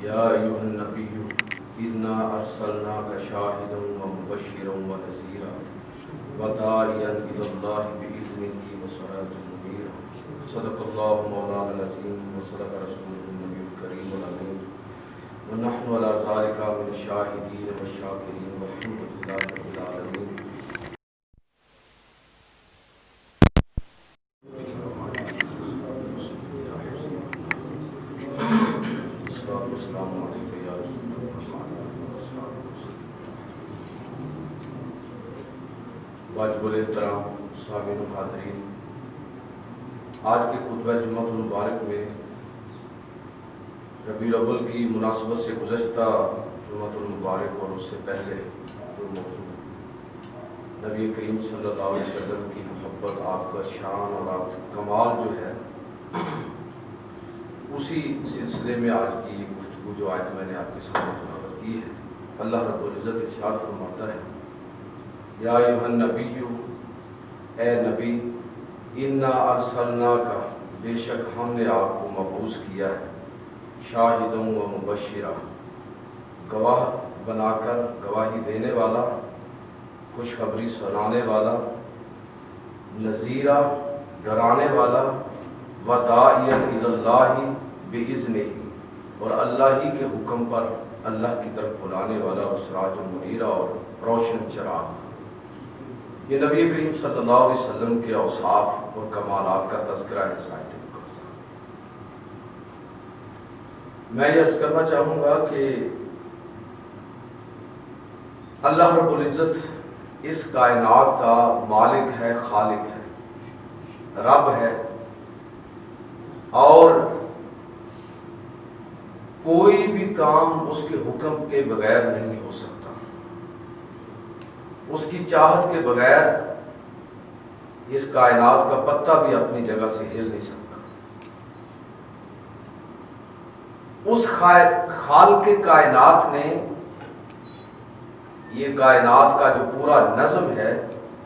یا ایھا النبی انا ارسلناک شاہدا ومبشرا ونذیرا وداعیا الی اللہ باذنہ وسراجا منیرا صدق اللہ مولانا العظیم وصدق رسولہ النبی الکریم الامین ونحن علی ذلک من الشاہدین والشاکرین والحمد للہ رب العالمین. السلام علیکم یا رسول اللہ. واجب الاحترام سامعین و حاضرین، آج کے خطبہ جمعۃ المبارک میں ربیع الاول کی مناسبت سے گزشتہ جمعۃ المبارک اور اس سے پہلے جو موضوع نبی کریم صلی اللہ علیہ وسلم کی محبت، آپ کا شان اور آپ کا کمال جو ہے، اسی سلسلے میں آج کی یہ گفتگو جو آیت میں نے آپ کے سامنے تلاوت کی ہے. اللہ رب العزت ارشاد فرماتا ہے، یا ایھا النبی، اے نبی، انا ارسلناک، بے شک ہم نے آپ کو مبعوث کیا ہے، شاہدا و مبشرا، گواہ بنا کر، گواہی دینے والا، خوشخبری سنانے والا، نذیرا، ڈرانے والا، وداعیا الی اللہ باذنہ، اور اللہ ہی کے حکم پر اللہ کی طرف بلانے والا، اور سراج منیرا، اور روشن چراغ. یہ نبی کریم صلی اللہ علیہ وسلم کے اوصاف اور کمالات کا تذکرہ ہے. سائٹ میں یہ عرض کرنا چاہوں گا کہ اللہ رب العزت اس کائنات کا مالک ہے، خالق ہے، رب ہے، اور کوئی بھی کام اس کے حکم کے بغیر نہیں ہو سکتا. اس کی چاہت کے بغیر اس کائنات کا پتہ بھی اپنی جگہ سے ہل نہیں سکتا. اس خالق کائنات نے یہ کائنات کا جو پورا نظم ہے،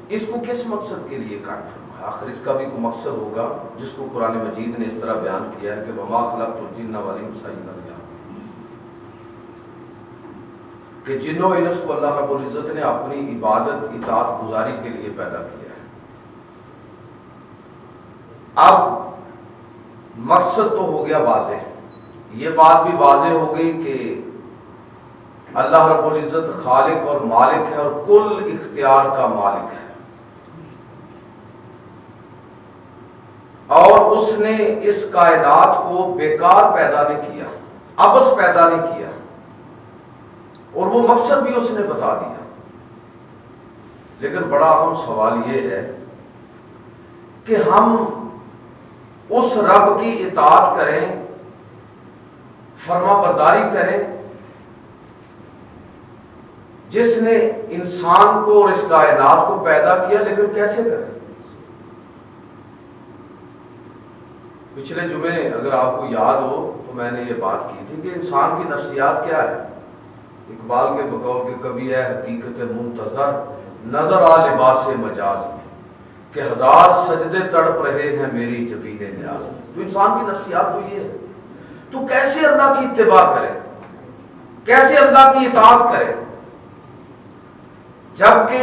اس کو کس مقصد کے لیے قائم فرمایا؟ آخر اس کا بھی کوئی مقصد ہوگا، جس کو قرآن مجید نے اس طرح بیان کیا ہے کہ وما خلقت الجن والانس الا لیعبدون، کہ جن و انس کو اللہ رب العزت نے اپنی عبادت، اطاعت گزاری کے لیے پیدا کیا ہے. اب مقصد تو ہو گیا واضح، یہ بات بھی واضح ہو گئی کہ اللہ رب العزت خالق اور مالک ہے، اور کل اختیار کا مالک ہے، اور اس نے اس کائنات کو بیکار پیدا نہیں کیا، عبث پیدا نہیں کیا، اور وہ مقصد بھی اس نے بتا دیا. لیکن بڑا اہم سوال یہ ہے کہ ہم اس رب کی اطاعت کریں، فرما برداری کریں، جس نے انسان کو اور اس کائنات کو پیدا کیا، لیکن کیسے کریں؟ پچھلے جمعے اگر آپ کو یاد ہو تو میں نے یہ بات کی تھی کہ انسان کی نفسیات کیا ہے. اقبال کے بقول کہ کبھی ہے حقیقت منتظر نظر آ لباس مجاز میں، کہ ہزار سجدے تڑپ رہے ہیں میری جبین نیاز میں. تو انسان کی نفسیات تو یہ ہے. تو کیسے اللہ کی اتباع کرے، کیسے اللہ کی اطاعت کرے، جبکہ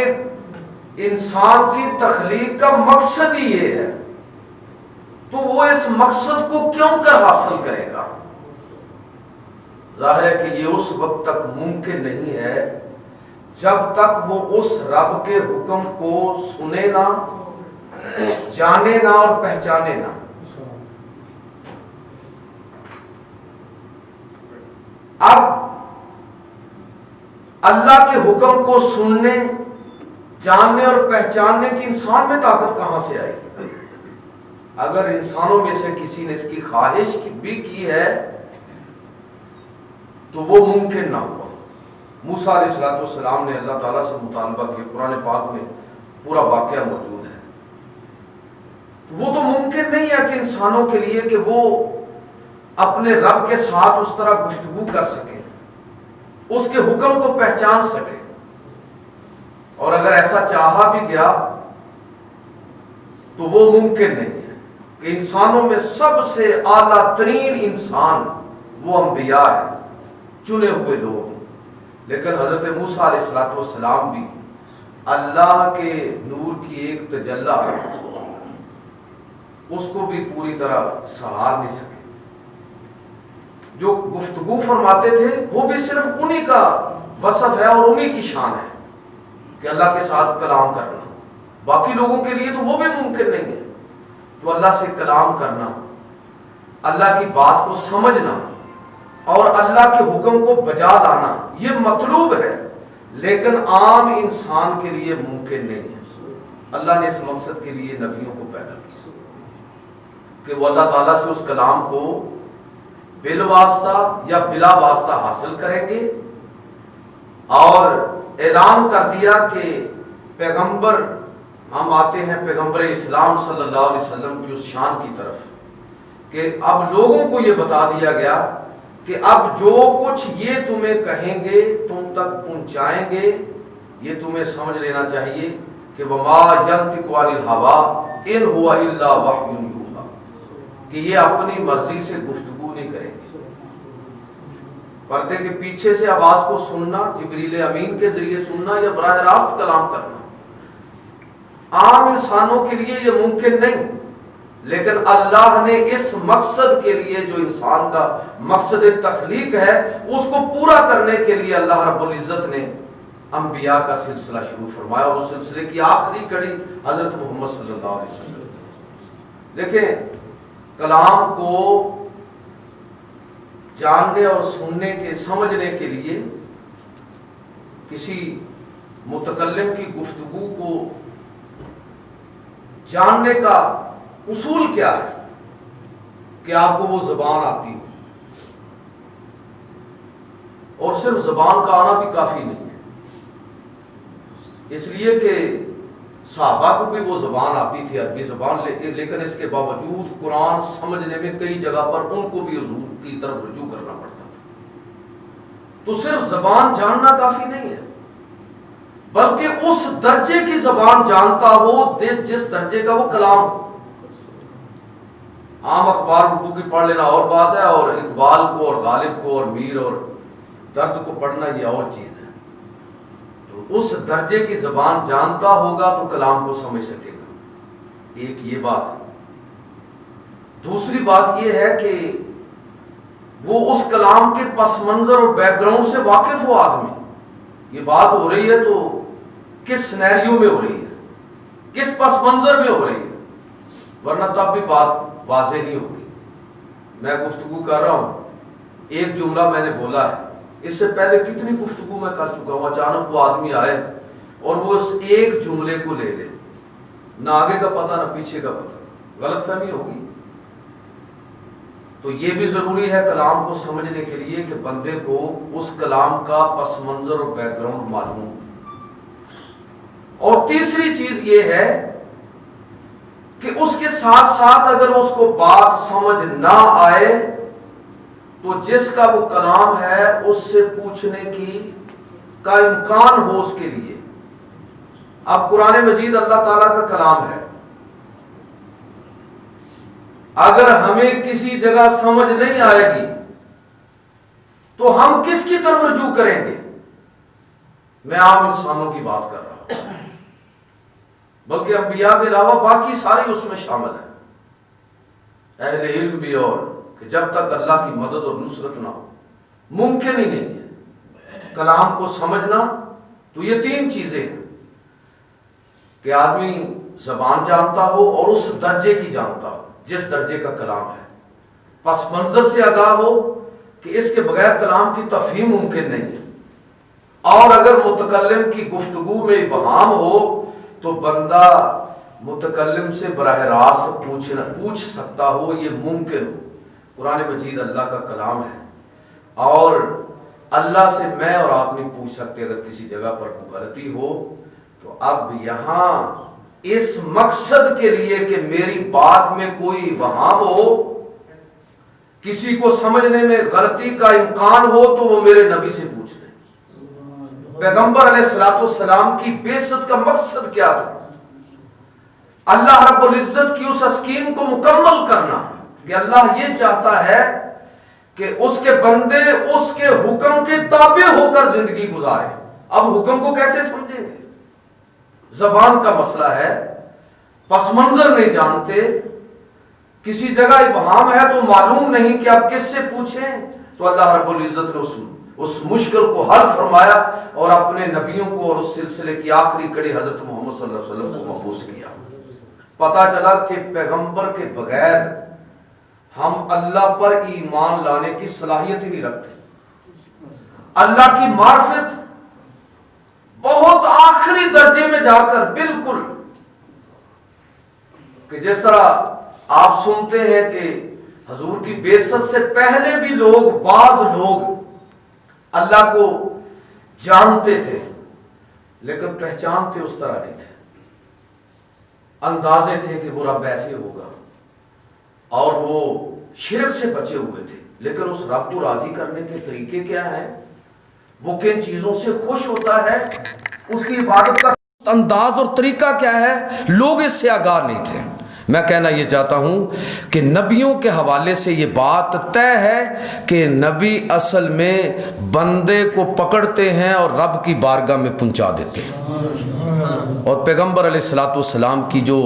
انسان کی تخلیق کا مقصد ہی یہ ہے؟ تو وہ اس مقصد کو کیوں کر حاصل کرے گا؟ ظاہر ہے کہ یہ اس وقت تک ممکن نہیں ہے جب تک وہ اس رب کے حکم کو سنے نہ، جانے نہ اور پہچانے نہ. اب اللہ کے حکم کو سننے، جاننے اور پہچاننے کی انسان میں طاقت کہاں سے آئی؟ اگر انسانوں میں سے کسی نے اس کی خواہش بھی کی ہے تو وہ ممکن نہ ہوا. موسیٰ علیہ السلام نے اللہ تعالیٰ سے مطالبہ کیا، قرآن پاک میں پورا واقعہ موجود ہے. وہ تو ممکن نہیں ہے کہ انسانوں کے لیے کہ وہ اپنے رب کے ساتھ اس طرح گفتگو کر سکیں، اس کے حکم کو پہچان سکیں. اور اگر ایسا چاہا بھی گیا تو وہ ممکن نہیں ہے کہ انسانوں میں سب سے اعلیٰ ترین انسان وہ انبیاء ہے، چنے ہوئے لوگ، لیکن حضرت موسیٰ علیہ السلام بھی اللہ کے نور کی ایک تجلی اس کو بھی پوری طرح سہار نہیں سکے۔ جو گفتگو فرماتے تھے وہ بھی صرف انہی کا وصف ہے اور انہی کی شان ہے کہ اللہ کے ساتھ کلام کرنا، باقی لوگوں کے لیے تو وہ بھی ممکن نہیں ہے۔ تو اللہ سے کلام کرنا، اللہ کی بات کو سمجھنا اور اللہ کے حکم کو بجا لانا یہ مطلوب ہے، لیکن عام انسان کے لیے ممکن نہیں ہے۔ اللہ نے اس مقصد کے لیے نبیوں کو پیدا کیا کہ وہ اللہ تعالیٰ سے اس کلام کو بالواسطہ یا بلا واسطہ حاصل کریں گے، اور اعلان کر دیا کہ پیغمبر ہم آتے ہیں پیغمبر اسلام صلی اللہ علیہ وسلم کی اس شان کی طرف کہ اب لوگوں کو یہ بتا دیا گیا کہ اب جو کچھ یہ تمہیں کہیں گے تم تک پہنچائیں گے، یہ تمہیں سمجھ لینا چاہیے کہ وَمَا يَنْطِقُ عَنِ الْهَوَىٰ إِنْ هُوَ إِلَّا وَحْيٌ يُوحَىٰ، کہ یہ اپنی مرضی سے گفتگو نہیں کریں گے۔ پردے کے پیچھے سے آواز کو سننا، جبریل امین کے ذریعے سننا یا براہ راست کلام کرنا عام انسانوں کے لیے یہ ممکن نہیں، لیکن اللہ نے اس مقصد کے لیے جو انسان کا مقصد تخلیق ہے اس کو پورا کرنے کے لیے اللہ رب العزت نے انبیاء کا سلسلہ شروع فرمایا، اور اس سلسلے کی آخری کڑی حضرت محمد صلی اللہ علیہ وسلم۔ دیکھیں، کلام کو جاننے اور سننے کے سمجھنے کے لیے کسی متکلم کی گفتگو کو جاننے کا اصول کیا ہے کہ آپ کو وہ زبان آتی ہو، اور صرف زبان کا آنا بھی کافی نہیں ہے، اس لیے کہ صحابہ کو بھی وہ زبان آتی تھی، عربی زبان، لیکن اس کے باوجود قرآن سمجھنے میں کئی جگہ پر ان کو بھی حضور کی طرف رجوع کرنا پڑتا تھا۔ تو صرف زبان جاننا کافی نہیں ہے، بلکہ اس درجے کی زبان جانتا ہو جس درجے کا وہ کلام۔ عام اخبار اردو کی پڑھ لینا اور بات ہے، اور اقبال کو اور غالب کو اور میر اور درد کو پڑھنا یہ اور چیز ہے۔ تو اس درجے کی زبان جانتا ہوگا تو کلام کو سمجھ سکے گا، ایک یہ بات ہے۔ دوسری بات یہ ہے کہ وہ اس کلام کے پس منظر اور بیک گراؤنڈ سے واقف ہو آدمی۔ یہ بات ہو رہی ہے تو کس سینیریو میں ہو رہی ہے، کس پس منظر میں ہو رہی ہے، ورنہ تب بھی بات واضح نہیں ہوگی۔ میں گفتگو کر رہا ہوں، ایک جملہ میں نے بولا ہے، اس سے پہلے کتنی گفتگو میں کر چکا ہوں، اچانک وہ آدمی آئے اور وہ اس ایک جملے کو لے لے، نہ آگے کا پتہ نہ پیچھے کا پتہ، غلط فہمی ہوگی۔ تو یہ بھی ضروری ہے کلام کو سمجھنے کے لیے کہ بندے کو اس کلام کا پس منظر اور بیک گراؤنڈ معلوم ہو۔ اور تیسری چیز یہ ہے کہ اس کے ساتھ ساتھ اگر اس کو بات سمجھ نہ آئے تو جس کا وہ کلام ہے اس سے پوچھنے کا امکان ہو اس کے لیے۔ اب قرآن مجید اللہ تعالیٰ کا کلام ہے، اگر ہمیں کسی جگہ سمجھ نہیں آئے گی تو ہم کس کی طرف رجوع کریں گے؟ میں عام انسانوں کی بات کر رہا ہوں، بلکہ انبیاء کے علاوہ باقی سارے اس میں شامل ہیں، اہل علم بھی، اور کہ جب تک اللہ کی مدد اور نصرت نہ ہو ممکن ہی نہیں ہے کلام کو سمجھنا۔ تو یہ تین چیزیں ہیں کہ آدمی زبان جانتا ہو اور اس درجے کی جانتا ہو جس درجے کا کلام ہے، پس منظر سے آگاہ ہو کہ اس کے بغیر کلام کی تفہیم ممکن نہیں ہے، اور اگر متکلم کی گفتگو میں ابہام ہو تو بندہ متکلم سے براہ راست پوچھ سکتا ہو، یہ ممکن ہو۔ قرآن مجید اللہ کا کلام ہے، اور اللہ سے میں اور آپ نہیں پوچھ سکتے اگر کسی جگہ پر غلطی ہو تو اب یہاں اس مقصد کے لیے کہ میری بات میں کوئی ابہام ہو، کسی کو سمجھنے میں غلطی کا امکان ہو، تو وہ میرے نبی سے پوچھ لیں۔ پیغمبر علیہ السلام کی بعثت کا مقصد کیا تھا؟ اللہ رب العزت کی اس اسکیم کو مکمل کرنا، کہ اللہ یہ چاہتا ہے کہ اس کے بندے اس کے حکم کے تابع ہو کر زندگی گزارے. اب حکم کو کیسے سمجھیں گے؟ زبان کا مسئلہ ہے، پس منظر نہیں جانتے، کسی جگہ ابہام ہے تو معلوم نہیں کہ آپ کس سے پوچھیں، تو اللہ رب العزت نے اس مشکل کو حل فرمایا اور اپنے نبیوں کو اور اس سلسلے کی آخری کڑی حضرت محمد صلی اللہ علیہ وسلم کو مبعوث کیا. پتہ چلا کہ پیغمبر کے بغیر ہم اللہ پر ایمان لانے کی صلاحیت ہی نہیں رکھتے. اللہ کی معرفت بہت آخری درجے میں جا کر، بالکل کہ جس طرح آپ سنتے ہیں کہ حضور کی بعثت سے پہلے بھی بعض لوگ اللہ کو جانتے تھے لیکن پہچانتے اس طرح نہیں تھے. اندازے تھے کہ وہ رب ایسے ہوگا اور وہ شرک سے بچے ہوئے تھے، لیکن اس رب کو راضی کرنے کے طریقے کیا ہیں، وہ کن چیزوں سے خوش ہوتا ہے، اس کی عبادت کا انداز اور طریقہ کیا ہے، لوگ اس سے آگاہ نہیں تھے. میں کہنا یہ چاہتا ہوں کہ نبیوں کے حوالے سے یہ بات طے ہے کہ نبی اصل میں بندے کو پکڑتے ہیں اور رب کی بارگاہ میں پہنچا دیتے ہیں. اور پیغمبر علیہ الصلوۃ والسلام کی جو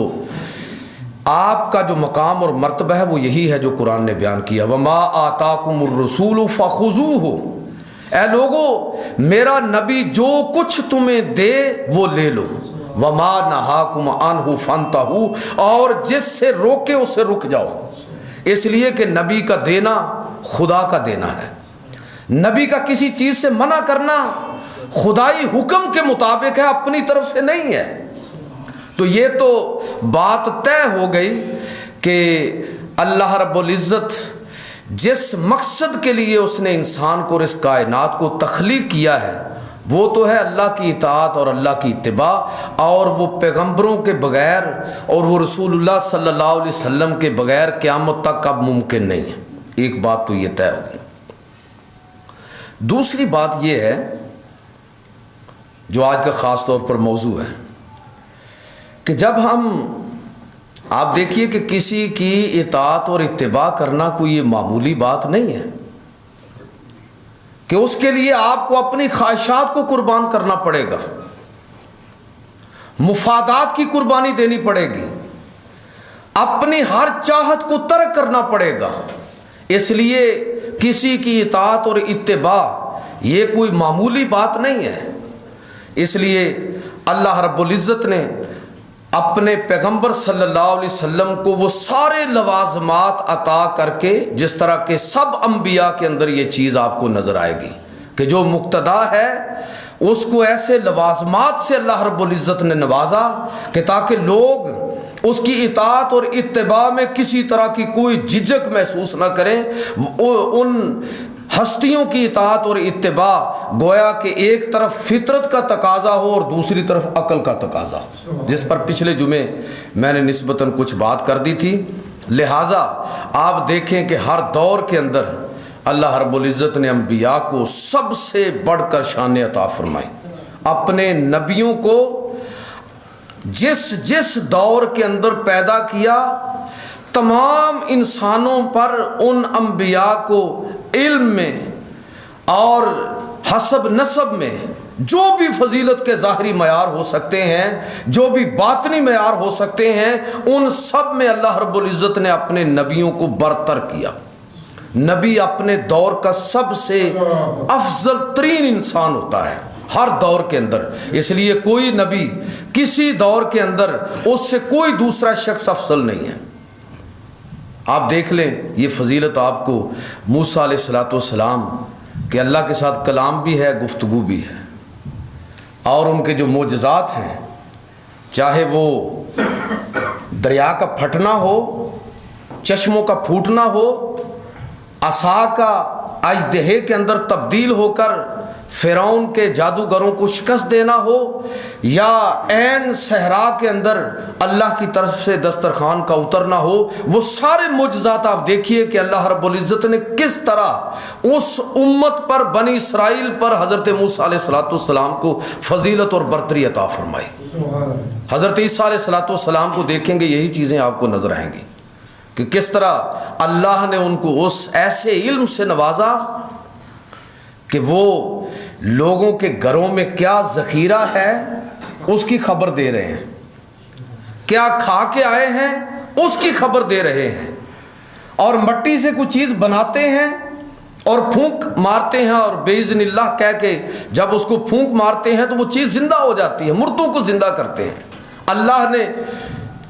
آپ کا جو مقام اور مرتبہ ہے وہ یہی ہے جو قرآن نے بیان کیا. وما آتاکم الرسول فخذوہ، اے لوگو میرا نبی جو کچھ تمہیں دے وہ لے لو. وما نہاکم عنہ فانتہوا، اور جس سے روکے اس سے رک جاؤ. اس لیے کہ نبی کا دینا خدا کا دینا ہے. نبی کا کسی چیز سے منع کرنا خدائی حکم کے مطابق ہے، اپنی طرف سے نہیں ہے. تو یہ تو بات طے ہو گئی کہ اللہ رب العزت جس مقصد کے لیے اس نے انسان کو اور اس کائنات کو تخلیق کیا ہے وہ تو ہے اللہ کی اطاعت اور اللہ کی اتباع، اور وہ پیغمبروں کے بغیر اور وہ رسول اللہ صلی اللہ علیہ وسلم کے بغیر قیامت تک اب ممکن نہیں ہے. ایک بات تو یہ طے ہوگی. دوسری بات یہ ہے جو آج کا خاص طور پر موضوع ہے کہ جب آپ دیکھیے کہ کسی کی اطاعت اور اتباع کرنا کوئی معمولی بات نہیں ہے کہ اس کے لیے آپ کو اپنی خواہشات کو قربان کرنا پڑے گا، مفادات کی قربانی دینی پڑے گی، اپنی ہر چاہت کو ترک کرنا پڑے گا. اس لیے کسی کی اطاعت اور اتباع یہ کوئی معمولی بات نہیں ہے. اس لیے اللہ رب العزت نے اپنے پیغمبر صلی اللہ علیہ وسلم کو وہ سارے لوازمات عطا کر کے، جس طرح کہ سب انبیاء کے اندر یہ چیز آپ کو نظر آئے گی کہ جو مقتدا ہے اس کو ایسے لوازمات سے اللہ رب العزت نے نوازا کہ تاکہ لوگ اس کی اطاعت اور اتباع میں کسی طرح کی کوئی جھجک محسوس نہ کریں. ان ہستیوں کی اطاعت اور اتباع گویا کہ ایک طرف فطرت کا تقاضا ہو اور دوسری طرف عقل کا تقاضا، جس پر پچھلے جمعے میں نے نسبتاً کچھ بات کر دی تھی. لہٰذا آپ دیکھیں کہ ہر دور کے اندر اللہ رب العزت نے انبیاء کو سب سے بڑھ کر شان عطا فرمائی. اپنے نبیوں کو جس دور کے اندر پیدا کیا، تمام انسانوں پر ان انبیاء کو علم میں اور حسب نسب میں جو بھی فضیلت کے ظاہری معیار ہو سکتے ہیں، جو بھی باطنی معیار ہو سکتے ہیں، ان سب میں اللہ رب العزت نے اپنے نبیوں کو برتر کیا. نبی اپنے دور کا سب سے افضل ترین انسان ہوتا ہے ہر دور کے اندر. اس لیے کوئی نبی کسی دور کے اندر اس سے کوئی دوسرا شخص افضل نہیں ہے. آپ دیکھ لیں یہ فضیلت آپ کو موسیٰ علیہ الصلوۃ والسلام کہ اللہ کے ساتھ کلام بھی ہے، گفتگو بھی ہے، اور ان کے جو معجزات ہیں، چاہے وہ دریا کا پھٹنا ہو، چشموں کا پھوٹنا ہو، عصا کا اژدہے کے اندر تبدیل ہو کر فرعون کے جادوگروں کو شکست دینا ہو، یا عین صحرا کے اندر اللہ کی طرف سے دسترخوان کا اترنا ہو، وہ سارے معجزات آپ دیکھیے کہ اللہ رب العزت نے کس طرح اس امت پر، بنی اسرائیل پر حضرت موسیٰ علیہ الصلوۃ والسلام کو فضیلت اور برتری عطا فرمائی. حضرت عیسیٰ علیہ الصلوۃ والسلام کو دیکھیں گے یہی چیزیں آپ کو نظر آئیں گی کہ کس طرح اللہ نے ان کو اس ایسے علم سے نوازا کہ وہ لوگوں کے گھروں میں کیا ذخیرہ ہے اس کی خبر دے رہے ہیں، کیا کھا کے آئے ہیں اس کی خبر دے رہے ہیں، اور مٹی سے کوئی چیز بناتے ہیں اور پھونک مارتے ہیں اور باذن اللہ کہہ کے جب اس کو پھونک مارتے ہیں تو وہ چیز زندہ ہو جاتی ہے، مردوں کو زندہ کرتے ہیں۔ اللہ نے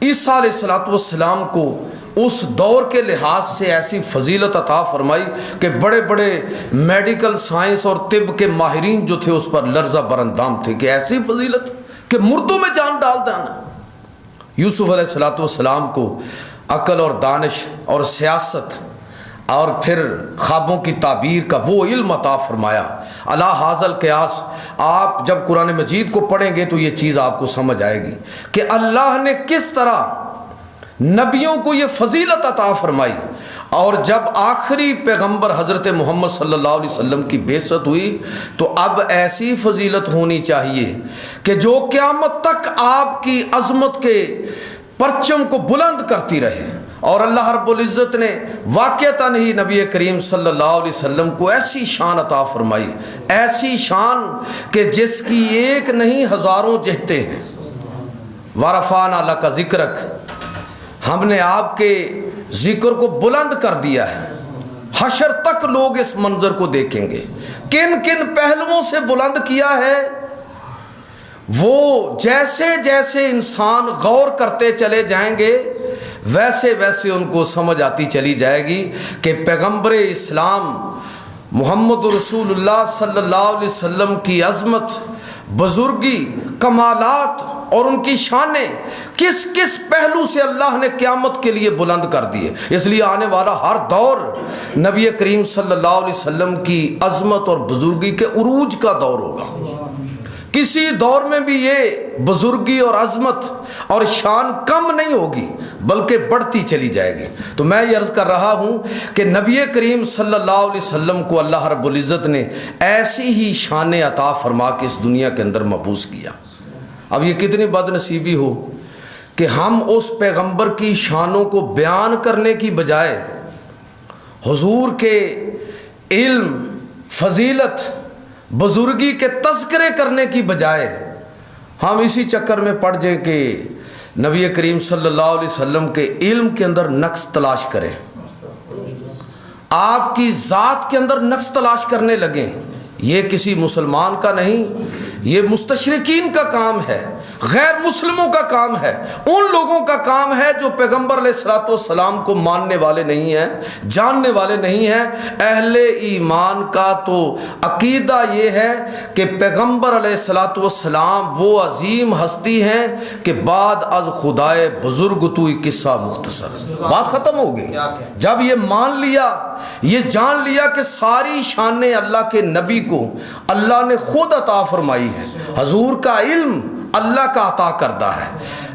عیسیٰ علیہ السلام کو اس دور کے لحاظ سے ایسی فضیلت عطا فرمائی کہ بڑے بڑے میڈیکل سائنس اور طب کے ماہرین جو تھے اس پر لرزہ براندام تھے کہ ایسی فضیلت کہ مردوں میں جان ڈال دینا۔ یوسف علیہ السلام کو عقل اور دانش اور سیاست اور پھر خوابوں کی تعبیر کا وہ علم عطا فرمایا۔ الا حاصل قیاس، آپ جب قرآن مجید کو پڑھیں گے تو یہ چیز آپ کو سمجھ آئے گی کہ اللہ نے کس طرح نبیوں کو یہ فضیلت عطا فرمائی، اور جب آخری پیغمبر حضرت محمد صلی اللہ علیہ وسلم کی بعثت ہوئی تو اب ایسی فضیلت ہونی چاہیے کہ جو قیامت تک آپ کی عظمت کے پرچم کو بلند کرتی رہے۔ اور اللہ رب العزت نے واقعتاً ہی نبی کریم صلی اللہ علیہ وسلم کو ایسی شان عطا فرمائی، ایسی شان کہ جس کی ایک نہیں ہزاروں جہتیں ہیں۔ وَرَفَعْنَا لَكَ ذِكْرَكَ، ہم نے آپ کے ذکر کو بلند کر دیا ہے۔ حشر تک لوگ اس منظر کو دیکھیں گے۔ کن کن پہلوؤں سے بلند کیا ہے؟ وہ جیسے جیسے انسان غور کرتے چلے جائیں گے ویسے ویسے ان کو سمجھ آتی چلی جائے گی کہ پیغمبر اسلام محمد رسول اللہ صلی اللہ علیہ وسلم کی عظمت، بزرگی، کمالات اور ان کی شانیں کس کس پہلو سے اللہ نے قیامت کے لیے بلند کر دیے۔ اس لیے آنے والا ہر دور نبی کریم صلی اللہ علیہ وسلم کی عظمت اور بزرگی کے عروج کا دور ہوگا۔ کسی دور میں بھی یہ بزرگی اور عظمت اور شان کم نہیں ہوگی بلکہ بڑھتی چلی جائے گی۔ تو میں یہ عرض کر رہا ہوں کہ نبی کریم صلی اللہ علیہ وسلم کو اللہ رب العزت نے ایسی ہی شان عطا فرما کے اس دنیا کے اندر مبعوث کیا۔ اب یہ کتنی بد نصیبی ہو کہ ہم اس پیغمبر کی شانوں کو بیان کرنے کی بجائے حضور کے علم، فضیلت، بزرگی کے تذکرے کرنے کی بجائے ہم اسی چکر میں پڑ جائیں کہ نبی کریم صلی اللہ علیہ وسلم کے علم کے اندر نقص تلاش کریں، آپ کی ذات کے اندر نقص تلاش کرنے لگیں۔ یہ کسی مسلمان کا نہیں، یہ مستشرقین کا کام ہے، غیر مسلموں کا کام ہے، ان لوگوں کا کام ہے جو پیغمبر علیہ الصلوۃ والسلام کو ماننے والے نہیں ہیں، جاننے والے نہیں ہیں۔ اہل ایمان کا تو عقیدہ یہ ہے کہ پیغمبر علیہ الصلوۃ والسلام وہ عظیم ہستی ہیں کہ بعد از خدائے بزرگ تو قصہ مختصر، بات ختم ہو گئی۔ جب یہ مان لیا، یہ جان لیا کہ ساری شانیں اللہ کے نبی کو اللہ نے خود عطا فرمائی ہے، حضور کا علم اللہ کا عطا کردہ ہے،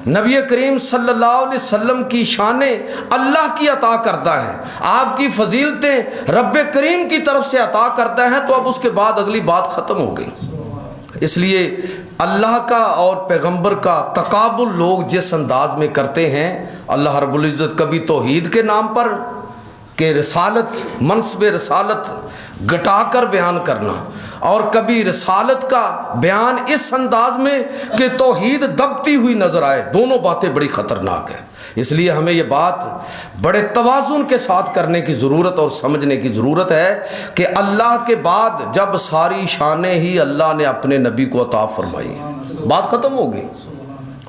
نبی کریم صلی اللہ علیہ وسلم کی شانیں اللہ کی عطا کردہ ہیں، آپ کی فضیلتیں رب کریم کی طرف سے عطا کردہ ہیں، تو اب اس کے بعد اگلی بات ختم ہو گئی۔ اس لیے اللہ کا اور پیغمبر کا تقابل لوگ جس انداز میں کرتے ہیں، اللہ رب العزت کبھی توحید کے نام پر کہ رسالت، منصب رسالت گٹا کر بیان کرنا، اور کبھی رسالت کا بیان اس انداز میں کہ توحید دبتی ہوئی نظر آئے، دونوں باتیں بڑی خطرناک ہیں۔ اس لیے ہمیں یہ بات بڑے توازن کے ساتھ کرنے کی ضرورت اور سمجھنے کی ضرورت ہے کہ اللہ کے بعد جب ساری شانیں ہی اللہ نے اپنے نبی کو عطا فرمائی، بات ختم ہو گئی۔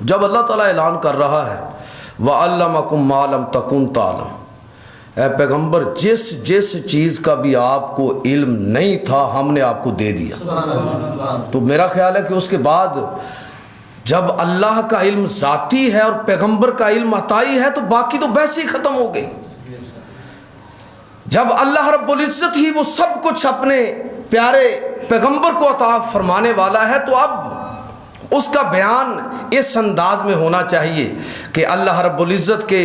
جب اللہ تعالیٰ اعلان کر رہا ہے وَعَلَّمَكُمْ مَا لَمْ تَكُنْ تَعْلَمُونَ، اے پیغمبر جس جس چیز کا بھی آپ کو علم نہیں تھا ہم نے آپ کو دے دیا۔ تو میرا خیال ہے کہ اس کے بعد جب اللہ کا علم ذاتی ہے اور پیغمبر کا علم عطائی ہے تو باقی تو بحث ہی ختم ہو گئی۔ جب اللہ رب العزت ہی وہ سب کچھ اپنے پیارے پیغمبر کو عطا فرمانے والا ہے تو اب اس کا بیان اس انداز میں ہونا چاہیے کہ اللہ رب العزت کے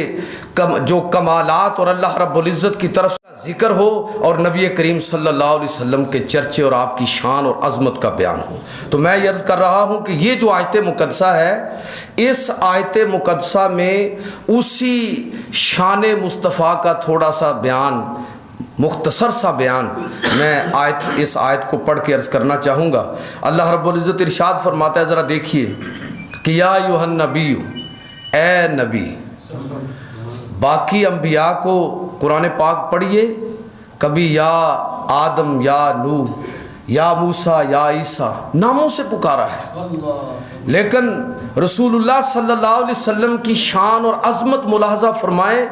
جو کمالات اور اللہ رب العزت کی طرف سے ذکر ہو اور نبی کریم صلی اللہ علیہ وسلم کے چرچے اور آپ کی شان اور عظمت کا بیان ہو۔ تو میں یہ عرض کر رہا ہوں کہ یہ جو آیت مقدسہ ہے، اس آیت مقدسہ میں اسی شان مصطفیٰ کا تھوڑا سا بیان، مختصر سا بیان میں اس آیت کو پڑھ کے عرض کرنا چاہوں گا۔ اللہ رب العزت ارشاد فرماتا ہے، ذرا دیکھیے کہ یا ایھا النبی، اے نبی۔ باقی انبیاء کو قرآن پاک پڑھیے، کبھی یا آدم، یا نوح، یا موسیٰ، یا عیسیٰ ناموں سے پکارا ہے، لیکن رسول اللہ صلی اللہ علیہ وسلم کی شان اور عظمت ملاحظہ فرمائیں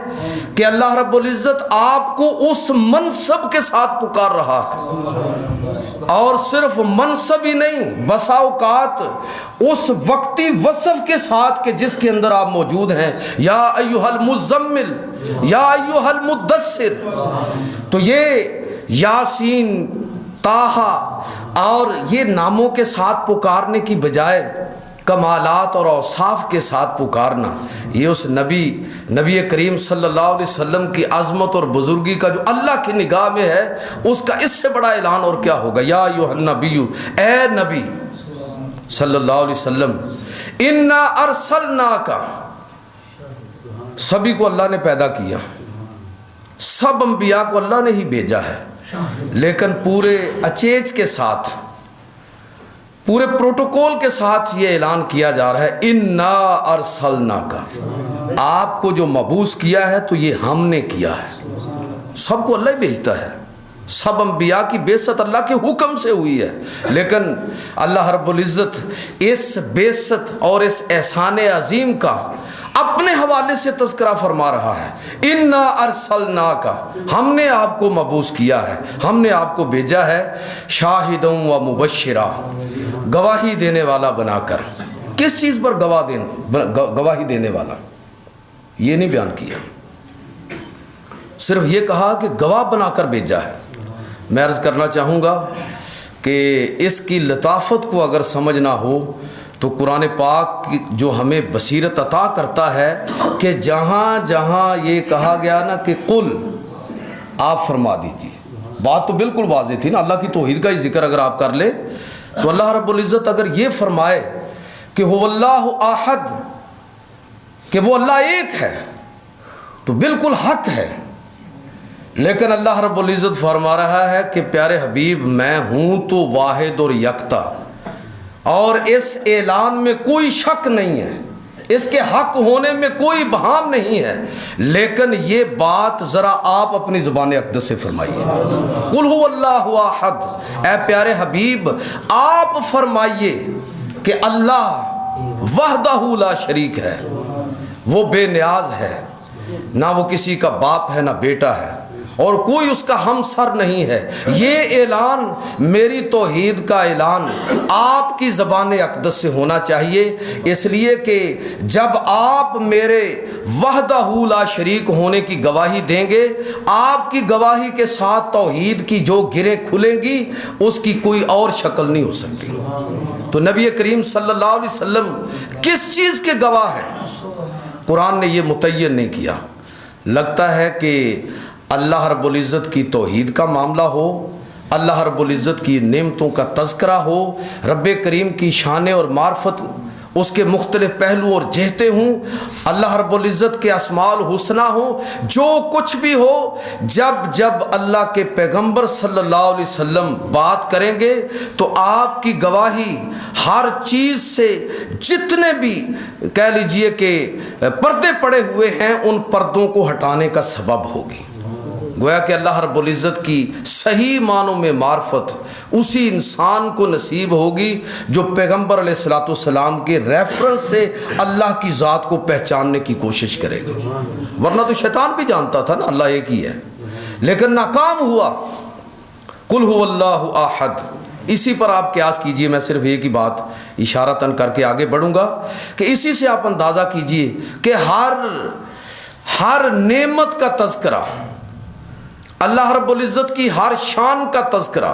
کہ اللہ رب العزت آپ کو اس منصب کے ساتھ پکار رہا ہے، اور صرف منصب ہی نہیں، بسا اوقات اس وقتی وصف کے ساتھ کہ جس کے اندر آپ موجود ہیں، یا ایھا المزمل، یا ایھا المدثر۔ تو یہ یاسین، طٰہٰ اور یہ ناموں کے ساتھ پکارنے کی بجائے کمالات اور اوصاف کے ساتھ پکارنا، یہ اس نبی کریم صلی اللہ علیہ وسلم کی عظمت اور بزرگی کا جو اللہ کی نگاہ میں ہے، اس کا اس سے بڑا اعلان اور کیا ہوگا۔ یا ایھا النبی، اے نبی صلی اللہ علیہ وسلم، انا ارسلناک، سبھی کو اللہ نے پیدا کیا، سب انبیاء کو اللہ نے ہی بھیجا ہے، لیکن پورے اچیج کے ساتھ، پورے پروٹوکول کے ساتھ یہ اعلان کیا جا رہا ہے، انا ارسلناک، آپ کو جو مبعوث کیا ہے تو یہ ہم نے کیا ہے۔ سب کو اللہ ہی بھیجتا ہے، سب انبیاء کی بعثت اللہ کے حکم سے ہوئی ہے، لیکن اللہ رب العزت اس بعثت اور اس احسان عظیم کا اپنے حوالے سے تذکرہ فرما رہا ہے، انا ارسلناک، ہم نے آپ کو مبعوث کیا ہے، ہم نے آپ کو بھیجا ہے، شاہدا و مبشرا، گواہی دینے والا بنا کر۔ کس چیز پر گواہی دینے والا؟ یہ نہیں بیان کیا، صرف یہ کہا کہ گواہ بنا کر بھیجا ہے۔ میں عرض کرنا چاہوں گا کہ اس کی لطافت کو اگر سمجھنا ہو تو قرآن پاک جو ہمیں بصیرت عطا کرتا ہے کہ جہاں جہاں یہ کہا گیا نا کہ قل، آپ فرما دیجیے، بات تو بالکل واضح تھی نا، اللہ کی توحید کا ہی ذکر اگر آپ کر لے تو اللہ رب العزت اگر یہ فرمائے کہ هو اللہ احد، کہ وہ اللہ ایک ہے، تو بالکل حق ہے، لیکن اللہ رب العزت فرما رہا ہے کہ پیارے حبیب میں ہوں تو واحد اور یکتا، اور اس اعلان میں کوئی شک نہیں ہے، اس کے حق ہونے میں کوئی بہام نہیں ہے، لیکن یہ بات ذرا آپ اپنی زبان اقدس سے فرمائیے، قل هو اللہ احد، اے پیارے حبیب آپ فرمائیے کہ اللہ وحدہ لا شریک ہے، وہ بے نیاز ہے، نہ وہ کسی کا باپ ہے نہ بیٹا ہے، اور کوئی اس کا ہمسر نہیں ہے۔ یہ اعلان، میری توحید کا اعلان آپ کی زبان اقدس سے ہونا چاہیے، اس لیے کہ جب آپ میرے وحدہ لا شریک ہونے کی گواہی دیں گے، آپ کی گواہی کے ساتھ توحید کی جو گریں کھلیں گی اس کی کوئی اور شکل نہیں ہو سکتی۔ تو نبی کریم صلی اللہ علیہ وسلم کس چیز کے گواہ ہیں؟ قرآن نے یہ متعین نہیں کیا۔ لگتا ہے کہ اللہ رب العزت کی توحید کا معاملہ ہو، اللہ رب العزت کی نعمتوں کا تذکرہ ہو، رب کریم کی شان اور معرفت، اس کے مختلف پہلو اور جہتیں ہوں، اللہ رب العزت کے اسماء الحسنہ ہوں، جو کچھ بھی ہو، جب اللہ کے پیغمبر صلی اللہ علیہ وسلم بات کریں گے تو آپ کی گواہی ہر چیز سے، جتنے بھی کہہ لیجئے کہ پردے پڑے ہوئے ہیں ان پردوں کو ہٹانے کا سبب ہوگی۔ گویا کہ اللہ رب العزت کی صحیح معنوں میں معرفت اسی انسان کو نصیب ہوگی جو پیغمبر علیہ الصلوۃ والسلام کے ریفرنس سے اللہ کی ذات کو پہچاننے کی کوشش کرے گا، ورنہ تو شیطان بھی جانتا تھا نا اللہ ایک ہی ہے، لیکن ناکام ہوا۔ قل هو اللہ احد، اسی پر آپ قیاس کیجئے، میں صرف ایک ہی بات اشارتاً کر کے آگے بڑھوں گا کہ اسی سے آپ اندازہ کیجئے کہ ہر نعمت کا تذکرہ، اللہ رب العزت کی ہر شان کا تذکرہ،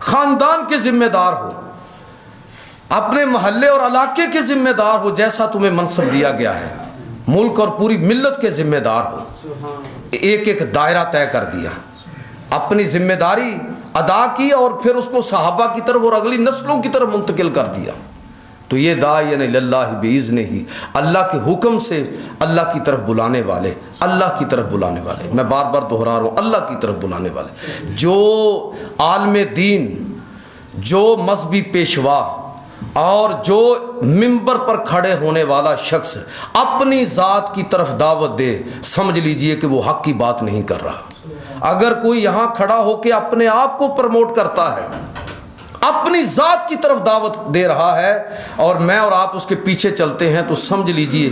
خاندان کے ذمہ دار ہو، اپنے محلے اور علاقے کے ذمہ دار ہو، جیسا تمہیں منصب دیا گیا ہے، ملک اور پوری ملت کے ذمہ دار ہو۔ ایک ایک دائرہ طے کر دیا، اپنی ذمہ داری ادا کی اور پھر اس کو صحابہ کی طرف اور اگلی نسلوں کی طرف منتقل کر دیا۔ تو یہ داعین اللہ بإذنہ، اللہ کے حکم سے اللہ کی طرف بلانے والے، اللہ کی طرف بلانے والے، میں بار بار دہرا رہا ہوں، اللہ کی طرف بلانے والے۔ جو عالم دین، جو مذہبی پیشوا اور جو منبر پر کھڑے ہونے والا شخص اپنی ذات کی طرف دعوت دے، سمجھ لیجئے کہ وہ حق کی بات نہیں کر رہا۔ اگر کوئی یہاں کھڑا ہو کے اپنے آپ کو پروموٹ کرتا ہے، اپنی ذات کی طرف دعوت دے رہا ہے اور میں اور آپ اس کے پیچھے چلتے ہیں، تو سمجھ لیجئے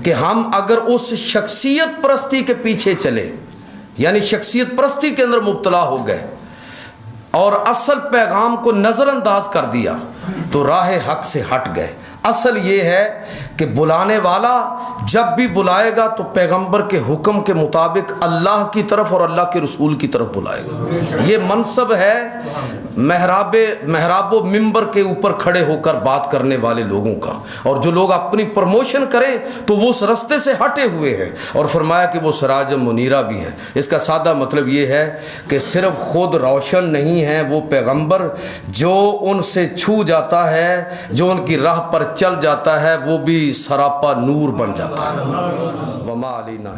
کہ ہم اگر اس شخصیت پرستی کے پیچھے چلے، یعنی شخصیت پرستی کے اندر مبتلا ہو گئے اور اصل پیغام کو نظر انداز کر دیا، تو راہ حق سے ہٹ گئے۔ اصل یہ ہے کہ بلانے والا جب بھی بلائے گا تو پیغمبر کے حکم کے مطابق اللہ کی طرف اور اللہ کے رسول کی طرف بلائے گا۔ یہ منصب ہے محراب و منبر کے اوپر کھڑے ہو کر بات کرنے والے لوگوں کا، اور جو لوگ اپنی پروموشن کریں تو وہ اس رستے سے ہٹے ہوئے ہیں، اور فرمایا کہ وہ سراج منیرہ بھی ہے۔ اس کا سادہ مطلب یہ ہے کہ صرف خود روشن نہیں ہے وہ پیغمبر، جو ان سے چھو جاتا ہے، جو ان کی راہ پر چل جاتا ہے، وہ بھی سراپا نور بن جاتا ہے۔ وما علینا